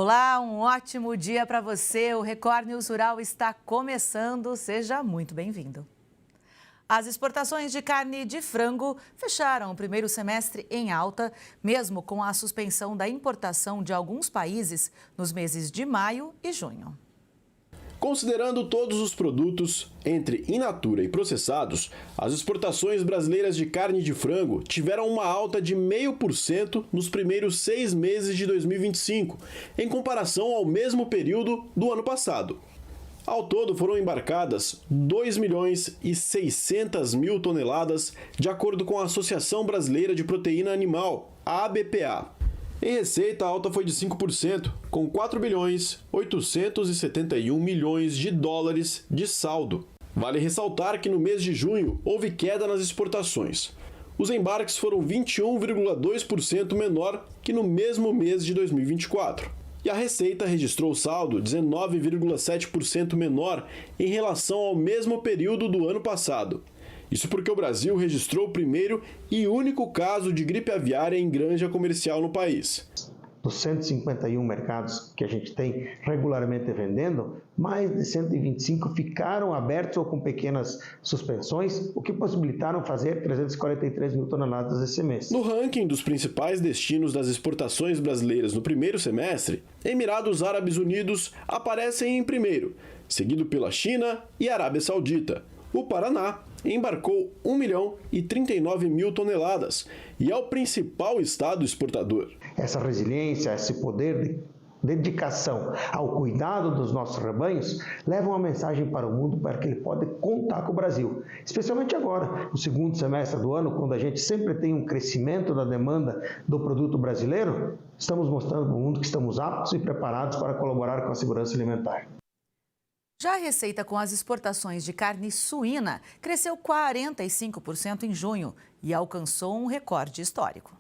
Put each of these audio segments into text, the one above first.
Olá, um ótimo dia para você. O Record News Rural está começando. Seja muito bem-vindo. As exportações de carne de frango fecharam o primeiro semestre em alta, mesmo com a suspensão da importação de alguns países nos meses de maio e junho. Considerando todos os produtos, entre in natura e processados, as exportações brasileiras de carne de frango tiveram uma alta de 0,5% nos primeiros 6 meses de 2025, em comparação ao mesmo período do ano passado. Ao todo foram embarcadas 2.600.000 toneladas, de acordo com a Associação Brasileira de Proteína Animal, a ABPA. Em receita, a alta foi de 5%, com 4.871 milhões de dólares de saldo. Vale ressaltar que no mês de junho houve queda nas exportações. Os embarques foram 21,2% menor que no mesmo mês de 2024. E a receita registrou saldo 19,7% menor em relação ao mesmo período do ano passado. Isso porque o Brasil registrou o primeiro e único caso de gripe aviária em granja comercial no país. Dos 151 mercados que a gente tem regularmente vendendo, mais de 125 ficaram abertos ou com pequenas suspensões, o que possibilitaram fazer 343 mil toneladas esse mês. No ranking dos principais destinos das exportações brasileiras no primeiro semestre, Emirados Árabes Unidos aparecem em primeiro, seguido pela China e Arábia Saudita. O Paraná embarcou 1.039.000 toneladas e é o principal estado exportador. Essa resiliência, esse poder de dedicação ao cuidado dos nossos rebanhos levam uma mensagem para o mundo para que ele pode contar com o Brasil. Especialmente agora, no segundo semestre do ano, quando a gente sempre tem um crescimento da demanda do produto brasileiro, estamos mostrando para o mundo que estamos aptos e preparados para colaborar com a segurança alimentar. Já a receita com as exportações de carne suína cresceu 45% em junho e alcançou um recorde histórico.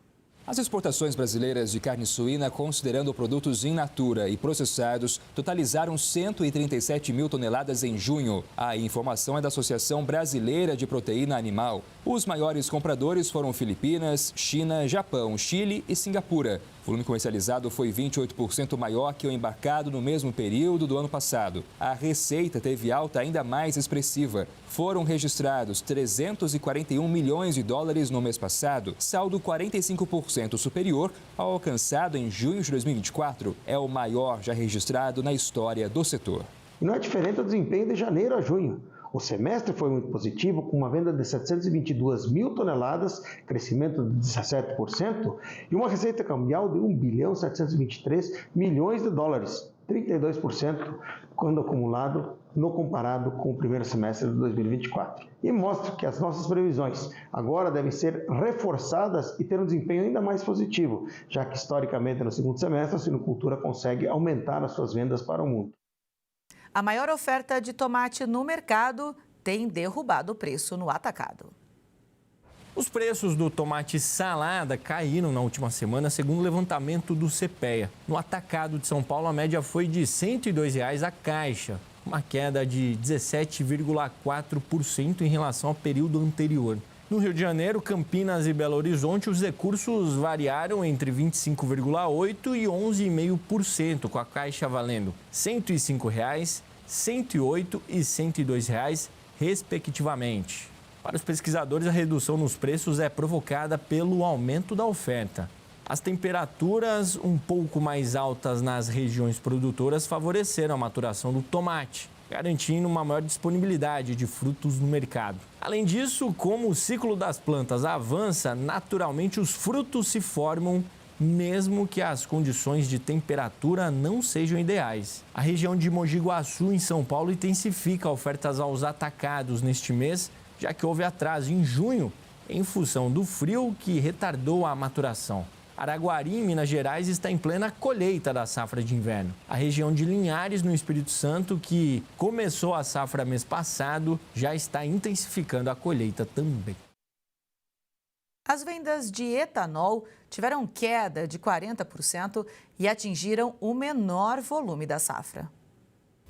As exportações brasileiras de carne suína, considerando produtos in natura e processados, totalizaram 137 mil toneladas em junho. A informação é da Associação Brasileira de Proteína Animal. Os maiores compradores foram Filipinas, China, Japão, Chile e Singapura. O volume comercializado foi 28% maior que o embarcado no mesmo período do ano passado. A receita teve alta ainda mais expressiva. Foram registrados 341 milhões de dólares no mês passado, saldo 45% superior ao alcançado em junho de 2024. É o maior já registrado na história do setor. E não é diferente do desempenho de janeiro a junho. O semestre foi muito positivo, com uma venda de 722 mil toneladas, crescimento de 17%, e uma receita cambial de 1.723 bilhões de dólares, 32% quando acumulado no comparado com o primeiro semestre de 2024. E mostra que as nossas previsões agora devem ser reforçadas e ter um desempenho ainda mais positivo, já que historicamente no segundo semestre a suinocultura consegue aumentar as suas vendas para o mundo. A maior oferta de tomate no mercado tem derrubado o preço no atacado. Os preços do tomate salada caíram na última semana, segundo o levantamento do CPEA. No atacado de São Paulo, a média foi de R$ 102,00 a caixa, uma queda de 17,4% em relação ao período anterior. No Rio de Janeiro, Campinas e Belo Horizonte, os recursos variaram entre 25,8% e 11,5%, com a caixa valendo R$ 105,00, R$ 108,00 e R$ 102,00, respectivamente. Para os pesquisadores, a redução nos preços é provocada pelo aumento da oferta. As temperaturas um pouco mais altas nas regiões produtoras favoreceram a maturação do tomate, garantindo uma maior disponibilidade de frutos no mercado. Além disso, como o ciclo das plantas avança, naturalmente os frutos se formam, mesmo que as condições de temperatura não sejam ideais. A região de Mogi Guaçu, em São Paulo, intensifica ofertas aos atacados neste mês, já que houve atraso em junho, em função do frio que retardou a maturação. Araguari, em Minas Gerais, está em plena colheita da safra de inverno. A região de Linhares, no Espírito Santo, que começou a safra mês passado, já está intensificando a colheita também. As vendas de etanol tiveram queda de 40% e atingiram o menor volume da safra.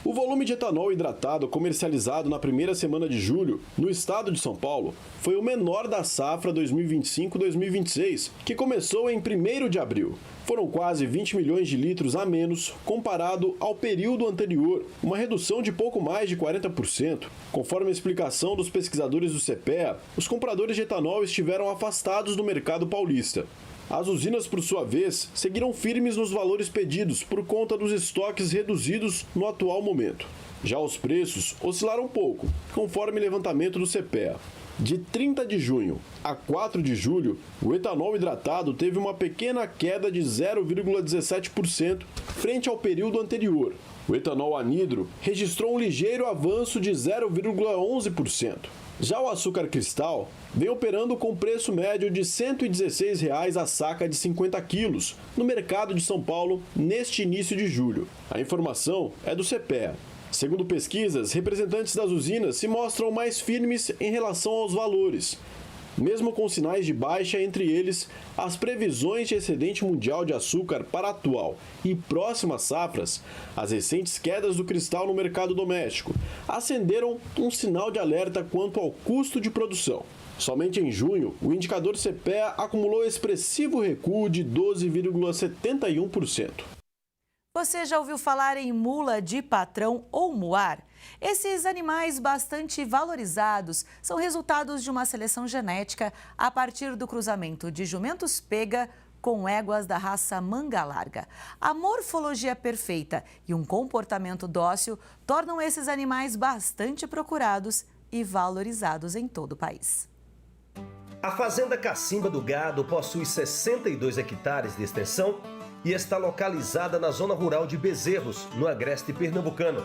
O volume de etanol hidratado comercializado na primeira semana de julho, no estado de São Paulo, foi o menor da safra 2025-2026, que começou em 1º de abril. Foram quase 20 milhões de litros a menos comparado ao período anterior, uma redução de pouco mais de 40%. Conforme a explicação dos pesquisadores do CPEA, os compradores de etanol estiveram afastados do mercado paulista. As usinas, por sua vez, seguiram firmes nos valores pedidos por conta dos estoques reduzidos no atual momento. Já os preços oscilaram pouco, conforme levantamento do CPEA. De 30 de junho a 4 de julho, o etanol hidratado teve uma pequena queda de 0,17% frente ao período anterior. O etanol anidro registrou um ligeiro avanço de 0,11%. Já o açúcar cristal vem operando com preço médio de R$ 116,00 a saca de 50 quilos no mercado de São Paulo neste início de julho. A informação é do CPEA. Segundo pesquisas, representantes das usinas se mostram mais firmes em relação aos valores. Mesmo com sinais de baixa entre eles, as previsões de excedente mundial de açúcar para a atual e próximas safras, as recentes quedas do cristal no mercado doméstico, acenderam um sinal de alerta quanto ao custo de produção. Somente em junho, o indicador CPEA acumulou expressivo recuo de 12,71%. Você já ouviu falar em mula de patrão ou muar? Esses animais bastante valorizados são resultados de uma seleção genética a partir do cruzamento de jumentos pega com éguas da raça manga larga. A morfologia perfeita e um comportamento dócil tornam esses animais bastante procurados e valorizados em todo o país. A Fazenda Cacimba do Gado possui 62 hectares de extensão e está localizada na zona rural de Bezerros, no agreste pernambucano.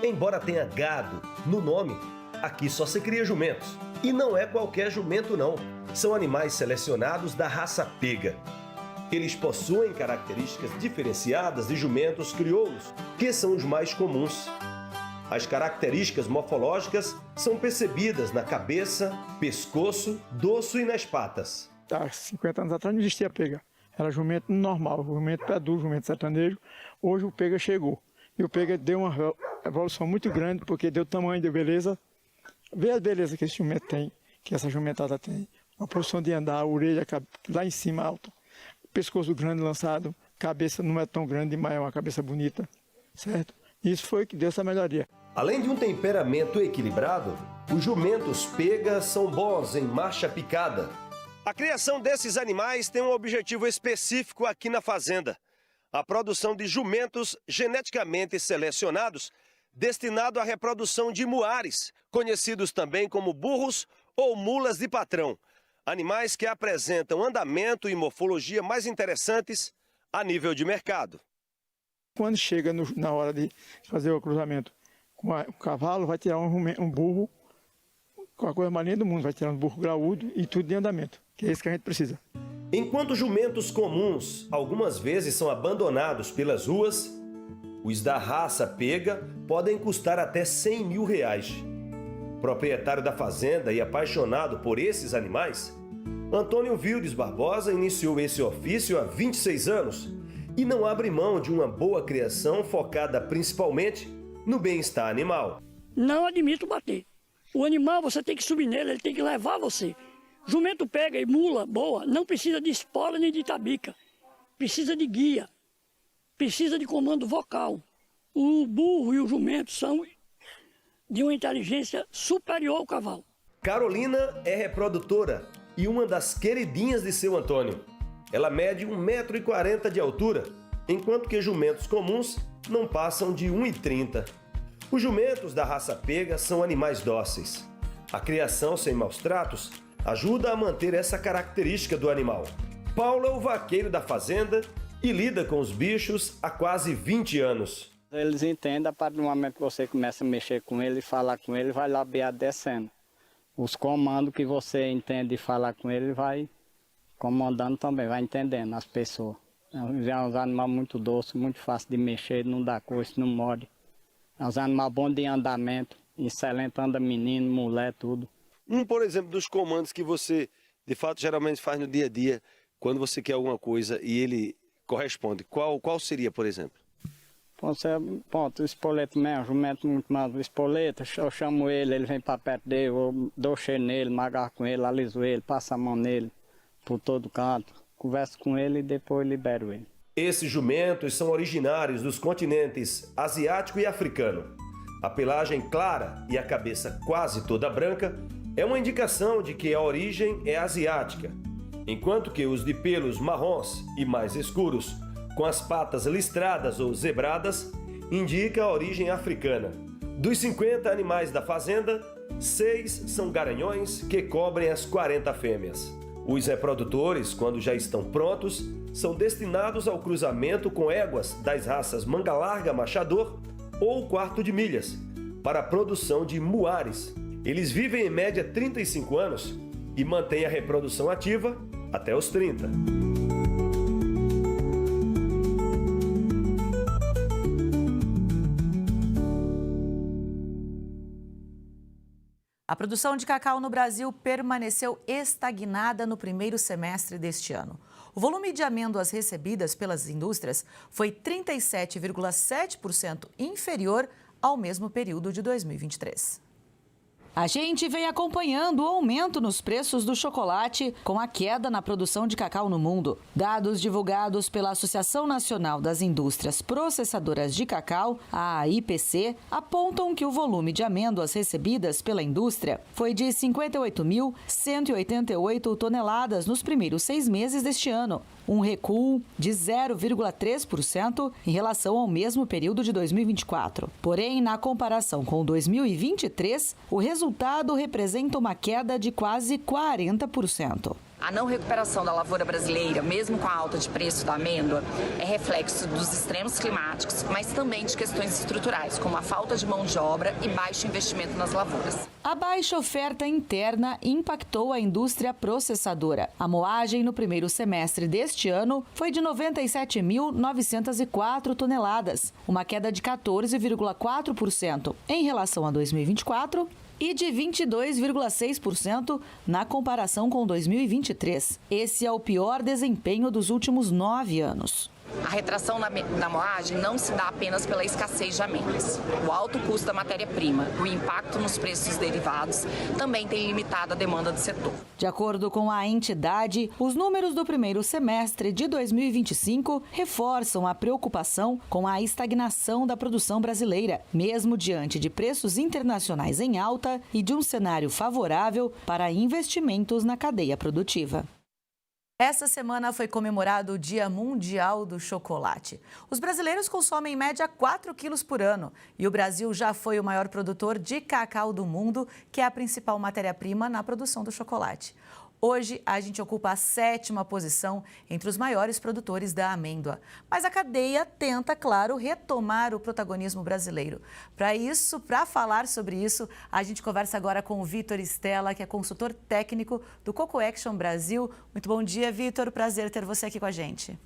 Embora tenha gado no nome, aqui só se cria jumentos. E não é qualquer jumento não, são animais selecionados da raça pega. Eles possuem características diferenciadas de jumentos crioulos, que são os mais comuns. As características morfológicas são percebidas na cabeça, pescoço, dorso e nas patas. Há 50 anos atrás não existia pega. Era jumento normal, jumento pé duro, jumento sertanejo. Hoje o pega chegou. E o pega deu uma evolução muito grande, porque deu tamanho, deu beleza. Vê a beleza que esse jumento tem, que essa jumentada tem. Uma posição de andar, a orelha lá em cima alta. Pescoço grande lançado, cabeça não é tão grande, mas é uma cabeça bonita, certo? Isso foi que deu essa melhoria. Além de um temperamento equilibrado, os jumentos pega são bons em marcha picada. A criação desses animais tem um objetivo específico aqui na fazenda: a produção de jumentos geneticamente selecionados, destinado à reprodução de muares, conhecidos também como burros ou mulas de patrão, animais que apresentam andamento e morfologia mais interessantes a nível de mercado. Quando chega na hora de fazer o cruzamento com o cavalo, vai tirar um burro com a coisa mais linda do mundo, vai tirar um burro graúdo e tudo de andamento, que é isso que a gente precisa. Enquanto jumentos comuns algumas vezes são abandonados pelas ruas, os da raça pega podem custar até R$100 mil. Proprietário da fazenda e apaixonado por esses animais, Antônio Vildes Barbosa iniciou esse ofício há 26 anos e não abre mão de uma boa criação focada principalmente no bem-estar animal. Não admito bater. O animal, você tem que subir nele, ele tem que levar você. Jumento pega e mula boa, não precisa de espora nem de tabica. Precisa de guia, precisa de comando vocal. O burro e o jumento são de uma inteligência superior ao cavalo. Carolina é reprodutora e uma das queridinhas de seu Antônio. Ela mede 1,40 m de altura, enquanto que jumentos comuns não passam de 1,30 m. Os jumentos da raça pega são animais dóceis. A criação sem maus tratos ajuda a manter essa característica do animal. Paulo é o vaqueiro da fazenda e lida com os bichos há quase 20 anos. Eles entendem, a partir do momento que você começa a mexer com ele, falar com ele, vai labiar descendo. Os comandos que você entende falar com ele, vai comandando também, vai entendendo as pessoas. É um animal muito doce, muito fácil de mexer, não dá coice, não morde. É um animal bom de andamento, excelente, anda menino, mulher, tudo. Por exemplo, dos comandos que você, de fato, geralmente faz no dia a dia, quando você quer alguma coisa e ele corresponde. Qual seria, por exemplo? Ponto, o espoleta mesmo, jumento muito mais. O espoleta, eu chamo ele vem para perto dele, eu dou cheiro nele, magarro com ele, aliso ele, passo a mão nele por todo canto, converso com ele e depois libero ele. Esses jumentos são originários dos continentes asiático e africano. A pelagem clara e a cabeça quase toda branca é uma indicação de que a origem é asiática, enquanto que os de pelos marrons e mais escuros, com as patas listradas ou zebradas, indica a origem africana. Dos 50 animais da fazenda, 6 são garanhões que cobrem as 40 fêmeas. Os reprodutores, quando já estão prontos, são destinados ao cruzamento com éguas das raças manga larga machador ou quarto de milhas, para a produção de muares. Eles vivem em média 35 anos e mantêm a reprodução ativa até os 30. A produção de cacau no Brasil permaneceu estagnada no primeiro semestre deste ano. O volume de amêndoas recebidas pelas indústrias foi 37,7% inferior ao mesmo período de 2023. A gente vem acompanhando o aumento nos preços do chocolate com a queda na produção de cacau no mundo. Dados divulgados pela Associação Nacional das Indústrias Processadoras de Cacau, a AIPC, apontam que o volume de amêndoas recebidas pela indústria foi de 58.188 toneladas nos primeiros 6 meses deste ano, um recuo de 0,3% em relação ao mesmo período de 2024. Porém, na comparação com 2023, o resultado representa uma queda de quase 40%. A não recuperação da lavoura brasileira, mesmo com a alta de preço da amêndoa, é reflexo dos extremos climáticos, mas também de questões estruturais, como a falta de mão de obra e baixo investimento nas lavouras. A baixa oferta interna impactou a indústria processadora. A moagem no primeiro semestre deste ano foi de 97.904 toneladas, uma queda de 14,4% em relação a 2024 e de 22,6% na comparação com 2023. Esse é o pior desempenho dos últimos 9 anos. A retração na moagem não se dá apenas pela escassez de amêndoas. O alto custo da matéria-prima e o impacto nos preços derivados também tem limitado a demanda do setor. De acordo com a entidade, os números do primeiro semestre de 2025 reforçam a preocupação com a estagnação da produção brasileira, mesmo diante de preços internacionais em alta e de um cenário favorável para investimentos na cadeia produtiva. Essa semana foi comemorado o Dia Mundial do Chocolate. Os brasileiros consomem em média 4 quilos por ano e o Brasil já foi o maior produtor de cacau do mundo, que é a principal matéria-prima na produção do chocolate. Hoje, a gente ocupa a 7ª posição entre os maiores produtores da amêndoa. Mas a cadeia tenta, claro, retomar o protagonismo brasileiro. Para falar sobre isso, a gente conversa agora com o Vitor Stella, que é consultor técnico do Coco Action Brasil. Muito bom dia, Vitor. Prazer ter você aqui com a gente.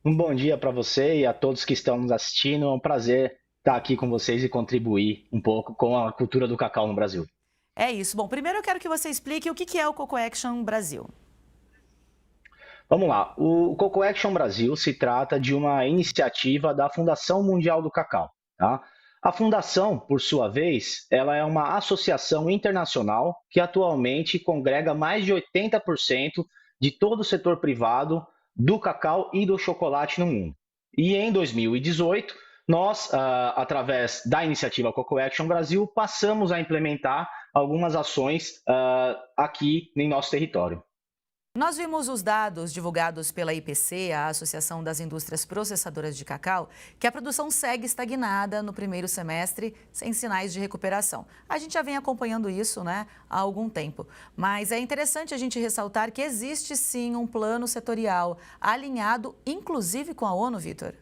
Um bom dia para você e a todos que estão nos assistindo. É um prazer estar aqui com vocês e contribuir um pouco com a cultura do cacau no Brasil. É isso. Bom, primeiro eu quero que você explique o que é o Coco Action Brasil. Vamos lá. O Coco Action Brasil se trata de uma iniciativa da Fundação Mundial do Cacau. Tá? A fundação, por sua vez, ela é uma associação internacional que atualmente congrega mais de 80% de todo o setor privado do cacau e do chocolate no mundo. E em 2018, nós, através da iniciativa Coco Action Brasil, passamos a implementar algumas ações aqui em nosso território. Nós vimos os dados divulgados pela IPC, a Associação das Indústrias Processadoras de Cacau, que a produção segue estagnada no primeiro semestre, sem sinais de recuperação. A gente já vem acompanhando isso, né, há algum tempo. Mas é interessante a gente ressaltar que existe sim um plano setorial alinhado, inclusive com a ONU, Vitor.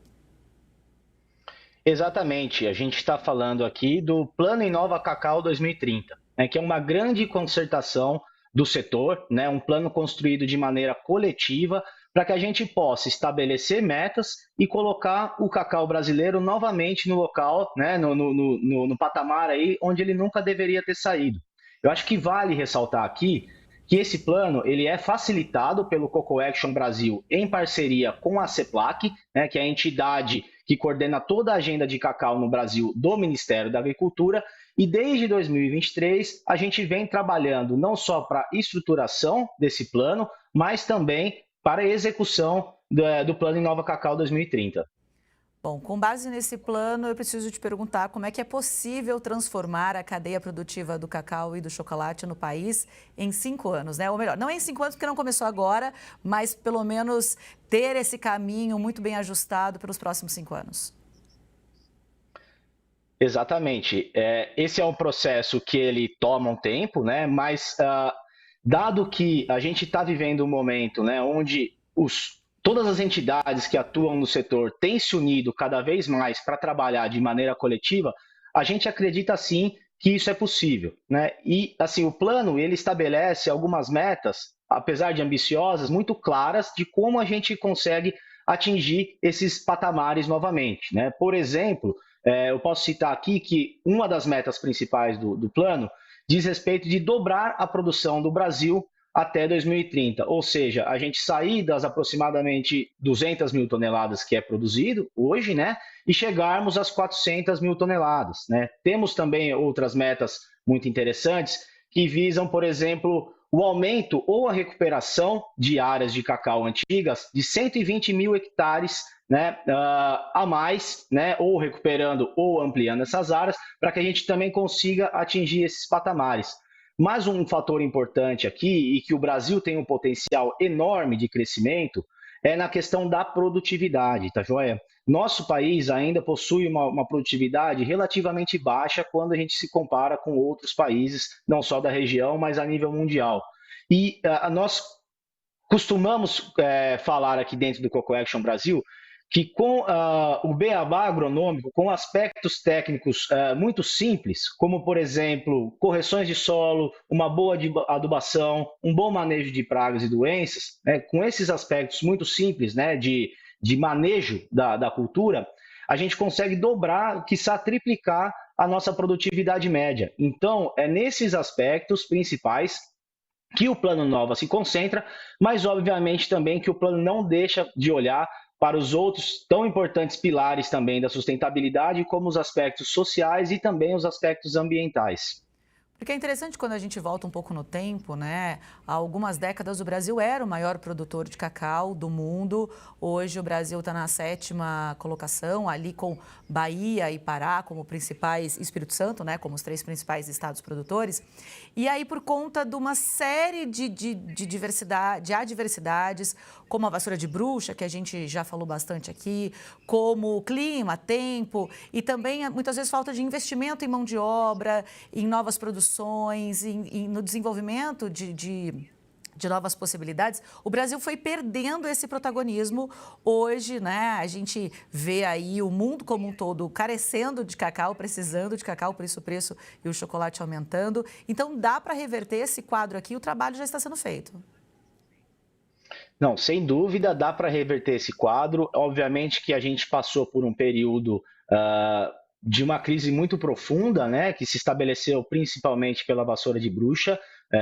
Exatamente. A gente está falando aqui do Plano Inova Cacau 2030. Que é uma grande concertação do setor, né, um plano construído de maneira coletiva para que a gente possa estabelecer metas e colocar o cacau brasileiro novamente no local, né, no patamar aí onde ele nunca deveria ter saído. Eu acho que vale ressaltar aqui que esse plano ele é facilitado pelo Cocoa Action Brasil em parceria com a CEPLAC, né, que é a entidade que coordena toda a agenda de cacau no Brasil do Ministério da Agricultura. E desde 2023, a gente vem trabalhando não só para a estruturação desse plano, mas também para a execução do Plano Inova Cacau 2030. Bom, com base nesse plano, eu preciso te perguntar como é que é possível transformar a cadeia produtiva do cacau e do chocolate no país em 5 anos, né? Ou melhor, não em 5 anos porque não começou agora, mas pelo menos ter esse caminho muito bem ajustado pelos próximos 5 anos. Exatamente. Esse é um processo que ele toma um tempo, né? Mas dado que a gente está vivendo um momento, né, onde todas as entidades que atuam no setor têm se unido cada vez mais para trabalhar de maneira coletiva, a gente acredita sim que isso é possível, né? E assim, o plano ele estabelece algumas metas, apesar de ambiciosas, muito claras de como a gente consegue atingir esses patamares novamente, né? Por exemplo, eu posso citar aqui que uma das metas principais do plano diz respeito de dobrar a produção do Brasil até 2030, ou seja, a gente sair das aproximadamente 200 mil toneladas que é produzido hoje, né, e chegarmos às 400 mil toneladas, né. Temos também outras metas muito interessantes que visam, por exemplo, o aumento ou a recuperação de áreas de cacau antigas de 120 mil hectares, né, a mais, né, ou recuperando ou ampliando essas áreas, para que a gente também consiga atingir esses patamares. Mas um fator importante aqui, e que o Brasil tem um potencial enorme de crescimento, é na questão da produtividade, tá joia? Nosso país ainda possui uma produtividade relativamente baixa quando a gente se compara com outros países, não só da região, mas a nível mundial. E nós costumamos falar aqui dentro do Cocoa Action Brasil que com o beabá agronômico, com aspectos técnicos muito simples, como, por exemplo, correções de solo, uma boa adubação, um bom manejo de pragas e doenças, né, com esses aspectos muito simples, né, de manejo da cultura, a gente consegue dobrar, quiçá triplicar a nossa produtividade média. Então, é nesses aspectos principais que o Plano Nova se concentra, mas, obviamente, também que o plano não deixa de olhar para os outros tão importantes pilares também da sustentabilidade, como os aspectos sociais e também os aspectos ambientais. Porque é interessante quando a gente volta um pouco no tempo, né? Há algumas décadas o Brasil era o maior produtor de cacau do mundo. Hoje o Brasil está na 7ª colocação, ali com Bahia e Pará como principais, Espírito Santo, né? Como os 3 principais estados produtores. E aí, por conta de uma série de adversidades, como a vassoura de bruxa, que a gente já falou bastante aqui, como o clima, tempo, e também muitas vezes falta de investimento em mão de obra, em novas produções, no desenvolvimento de novas possibilidades, o Brasil foi perdendo esse protagonismo. Hoje, né, a gente vê aí o mundo como um todo carecendo de cacau, precisando de cacau, por isso o preço e o chocolate aumentando. Então, dá para reverter esse quadro aqui, o trabalho já está sendo feito. Não, sem dúvida dá para reverter esse quadro. Obviamente que a gente passou por um período de uma crise muito profunda, né, que se estabeleceu principalmente pela vassoura de bruxa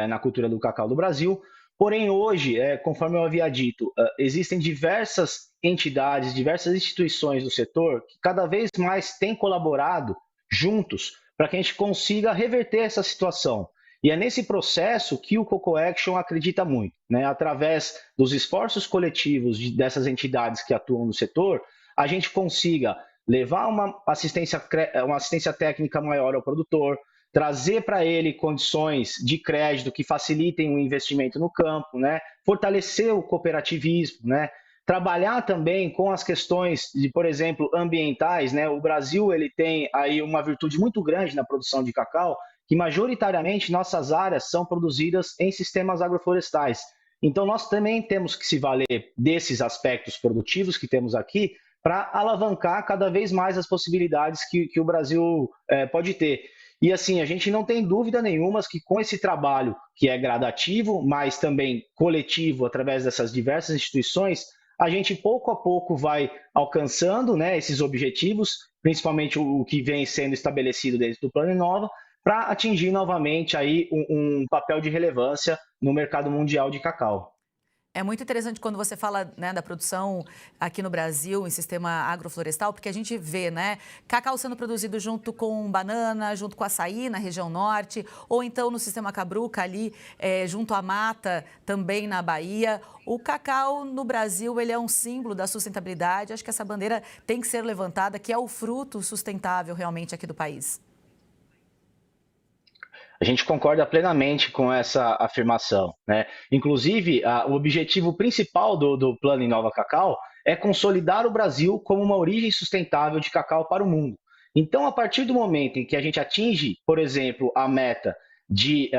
na cultura do cacau do Brasil. Porém, hoje, conforme eu havia dito, existem diversas entidades, diversas instituições do setor que cada vez mais têm colaborado juntos para que a gente consiga reverter essa situação. E é nesse processo que o Cocoa Action acredita muito, né? Através dos esforços coletivos dessas entidades que atuam no setor, a gente consiga levar uma assistência técnica maior ao produtor, trazer para ele condições de crédito que facilitem o investimento no campo, né? Fortalecer o cooperativismo, né? Trabalhar também com as questões de, por exemplo, ambientais, né? O Brasil ele tem aí uma virtude muito grande na produção de cacau, que majoritariamente nossas áreas são produzidas em sistemas agroflorestais. Então, nós também temos que se valer desses aspectos produtivos que temos aqui para alavancar cada vez mais as possibilidades que o Brasil pode ter. E assim, a gente não tem dúvida nenhuma que com esse trabalho, que é gradativo, mas também coletivo, através dessas diversas instituições, a gente pouco a pouco vai alcançando, né, esses objetivos, principalmente o que vem sendo estabelecido dentro do Plano Inova, para atingir novamente aí um papel de relevância no mercado mundial de cacau. É muito interessante quando você fala, né, da produção aqui no Brasil, em sistema agroflorestal, porque a gente vê, né, cacau sendo produzido junto com banana, junto com açaí na região norte, ou então no sistema Cabruca ali, junto à mata, também na Bahia. O cacau no Brasil, ele é um símbolo da sustentabilidade. Acho que essa bandeira tem que ser levantada, que é o fruto sustentável realmente aqui do país. A gente concorda plenamente com essa afirmação, né? Inclusive, o objetivo principal do Plano Inova Cacau é consolidar o Brasil como uma origem sustentável de cacau para o mundo. Então, a partir do momento em que a gente atinge, por exemplo, a meta de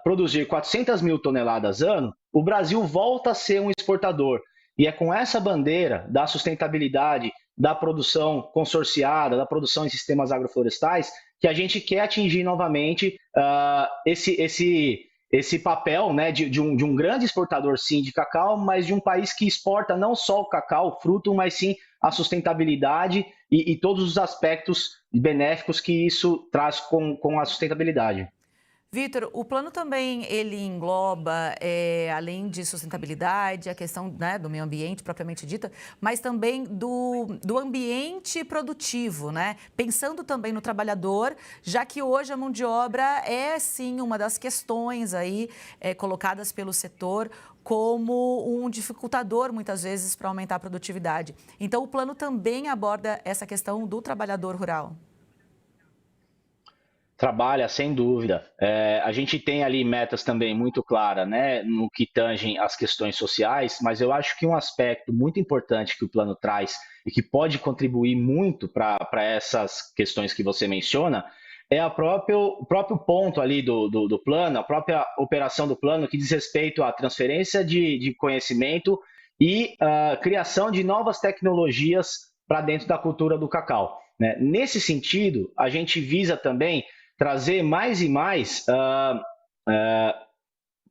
produzir 400 mil toneladas ano, o Brasil volta a ser um exportador. E é com essa bandeira da sustentabilidade, da produção consorciada, da produção em sistemas agroflorestais, que a gente quer atingir novamente esse papel, né, de um grande exportador, sim, de cacau, mas de um país que exporta não só o cacau, o fruto, mas sim a sustentabilidade e todos os aspectos benéficos que isso traz com a sustentabilidade. Vitor, o plano também ele engloba, além de sustentabilidade, a questão, né, do meio ambiente propriamente dita, mas também do ambiente produtivo, né? Pensando também no trabalhador, já que hoje a mão de obra é sim uma das questões aí colocadas pelo setor como um dificultador, muitas vezes, para aumentar a produtividade. Então, o plano também aborda essa questão do trabalhador rural. Trabalha, sem dúvida. A gente tem ali metas também muito claras, né, no que tangem as questões sociais, mas eu acho que um aspecto muito importante que o plano traz e que pode contribuir muito para essas questões que você menciona é o próprio ponto ali do plano, a própria operação do plano que diz respeito à transferência de conhecimento e criação de novas tecnologias para dentro da cultura do cacau, né? Nesse sentido, a gente visa também trazer mais e mais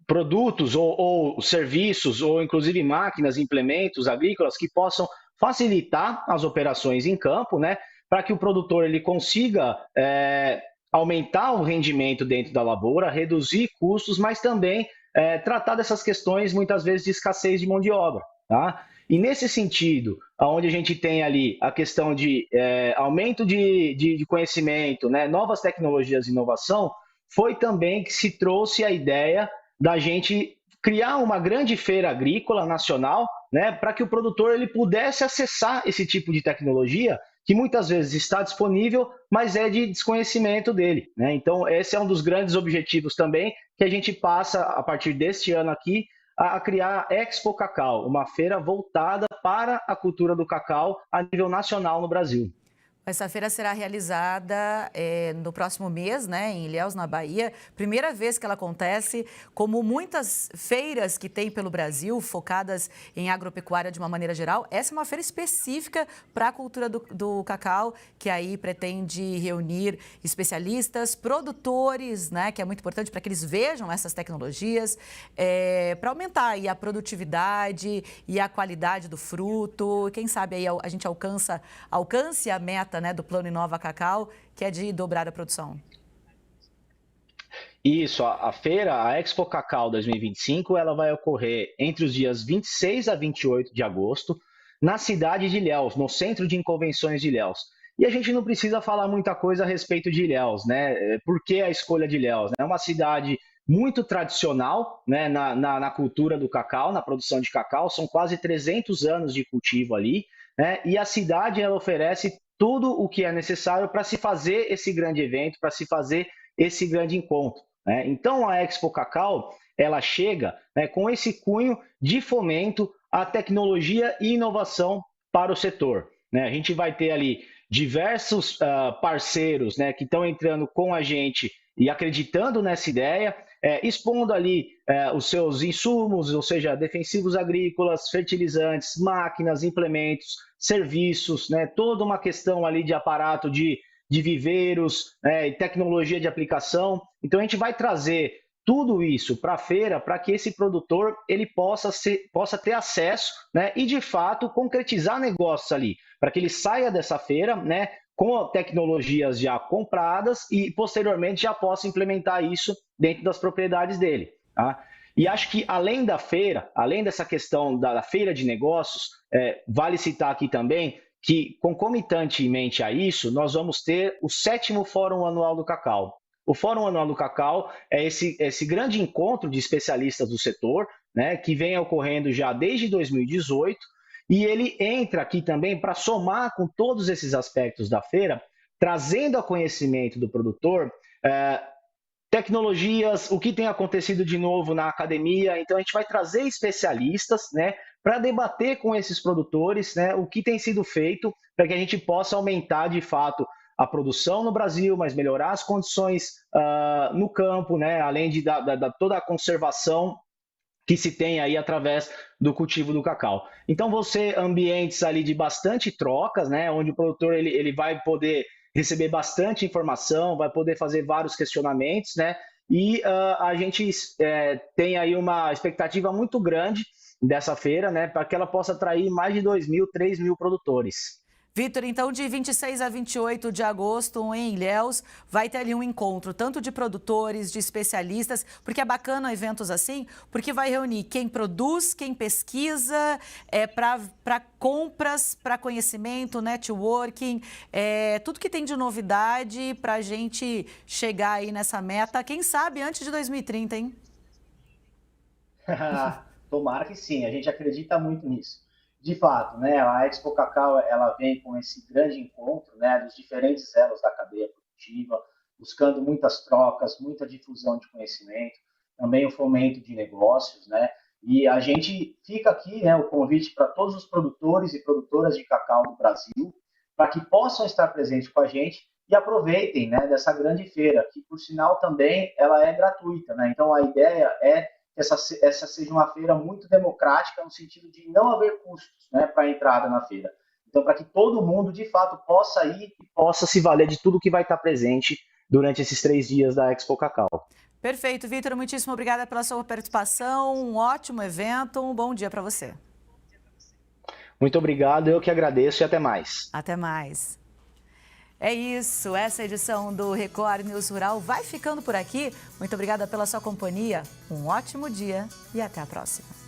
produtos ou serviços, ou inclusive máquinas, implementos agrícolas que possam facilitar as operações em campo, né, para que o produtor ele consiga aumentar o rendimento dentro da lavoura, reduzir custos, mas também tratar dessas questões, muitas vezes, de escassez de mão de obra, tá? E nesse sentido, onde a gente tem ali a questão de aumento de conhecimento, né, novas tecnologias e inovação, foi também que se trouxe a ideia da gente criar uma grande feira agrícola nacional, né, para que o produtor ele pudesse acessar esse tipo de tecnologia que muitas vezes está disponível, mas é de desconhecimento dele, né? Então, esse é um dos grandes objetivos também que a gente passa, a partir deste ano aqui, a criar a Expo Cacau, uma feira voltada para a cultura do cacau a nível nacional no Brasil. Essa feira será realizada no próximo mês, né, em Ilhéus, na Bahia. Primeira vez que ela acontece, como muitas feiras que tem pelo Brasil, focadas em agropecuária de uma maneira geral. Essa é uma feira específica para a cultura do cacau, que aí pretende reunir especialistas, produtores, né, que é muito importante para que eles vejam essas tecnologias, para aumentar aí a produtividade e a qualidade do fruto. Quem sabe aí a gente alcance a meta, né, do Plano Inova Cacau, que é de dobrar a produção. Isso, a feira, a Expo Cacau 2025, ela vai ocorrer entre os dias 26 a 28 de agosto, na cidade de Ilhéus, no Centro de Convenções de Ilhéus. E a gente não precisa falar muita coisa a respeito de Ilhéus, né? Por que a escolha de Ilhéus? É uma cidade muito tradicional, né, na cultura do cacau, na produção de cacau, são quase 300 anos de cultivo ali, né? E a cidade ela oferece tudo o que é necessário para se fazer esse grande evento, para se fazer esse grande encontro, né? Então, a Expo Cacau, ela chega, né, com esse cunho de fomento à tecnologia e inovação para o setor, né? A gente vai ter ali diversos parceiros, né, que estão entrando com a gente e acreditando nessa ideia, expondo ali os seus insumos, ou seja, defensivos agrícolas, fertilizantes, máquinas, implementos, serviços, né, toda uma questão ali de aparato de viveiros, e tecnologia de aplicação. Então, a gente vai trazer tudo isso para a feira para que esse produtor ele possa ter acesso, né, e, de fato, concretizar negócios ali, para que ele saia dessa feira, né, com tecnologias já compradas e, posteriormente, já possa implementar isso dentro das propriedades dele. Tá? E acho que, além da feira, além dessa questão da feira de negócios, vale citar aqui também que, concomitantemente a isso, nós vamos ter o 7º Fórum Anual do Cacau. O Fórum Anual do Cacau é esse grande encontro de especialistas do setor, né, que vem ocorrendo já desde 2018, e ele entra aqui também para somar com todos esses aspectos da feira, trazendo a conhecimento do produtor tecnologias, o que tem acontecido de novo na academia. Então a gente vai trazer especialistas, né, para debater com esses produtores, né, o que tem sido feito para que a gente possa aumentar de fato a produção no Brasil, mas melhorar as condições no campo, né, além de toda a conservação que se tem aí através do cultivo do cacau. Então vão ser ambientes ali de bastante trocas, né, onde o produtor ele vai poder receber bastante informação, vai poder fazer vários questionamentos, né? E a gente tem aí uma expectativa muito grande dessa feira, né? Para que ela possa atrair mais de 2.000, 3.000 produtores. Vitor, então de 26 a 28 de agosto em Ilhéus vai ter ali um encontro tanto de produtores, de especialistas, porque é bacana eventos assim, porque vai reunir quem produz, quem pesquisa, para compras, para conhecimento, networking, tudo que tem de novidade para a gente chegar aí nessa meta, quem sabe antes de 2030, hein? Tomara que sim, a gente acredita muito nisso. De fato, né, a Expo Cacau ela vem com esse grande encontro, né, dos diferentes elos da cadeia produtiva, buscando muitas trocas, muita difusão de conhecimento, também o fomento de negócios, né, e a gente fica aqui, né, o convite para todos os produtores e produtoras de cacau do Brasil, para que possam estar presentes com a gente e aproveitem, né, dessa grande feira, que por sinal também ela é gratuita, né, então a ideia é essa seja uma feira muito democrática, no sentido de não haver custos, né, para a entrada na feira. Então, para que todo mundo, de fato, possa ir e possa se valer de tudo que vai estar presente durante esses 3 dias da Expo Cacau. Perfeito, Vitor. Muitíssimo obrigada pela sua participação. Um ótimo evento. Um bom dia para você. Muito obrigado. Eu que agradeço e até mais. Até mais. É isso, essa edição do Record News Rural vai ficando por aqui. Muito obrigada pela sua companhia, um ótimo dia e até a próxima.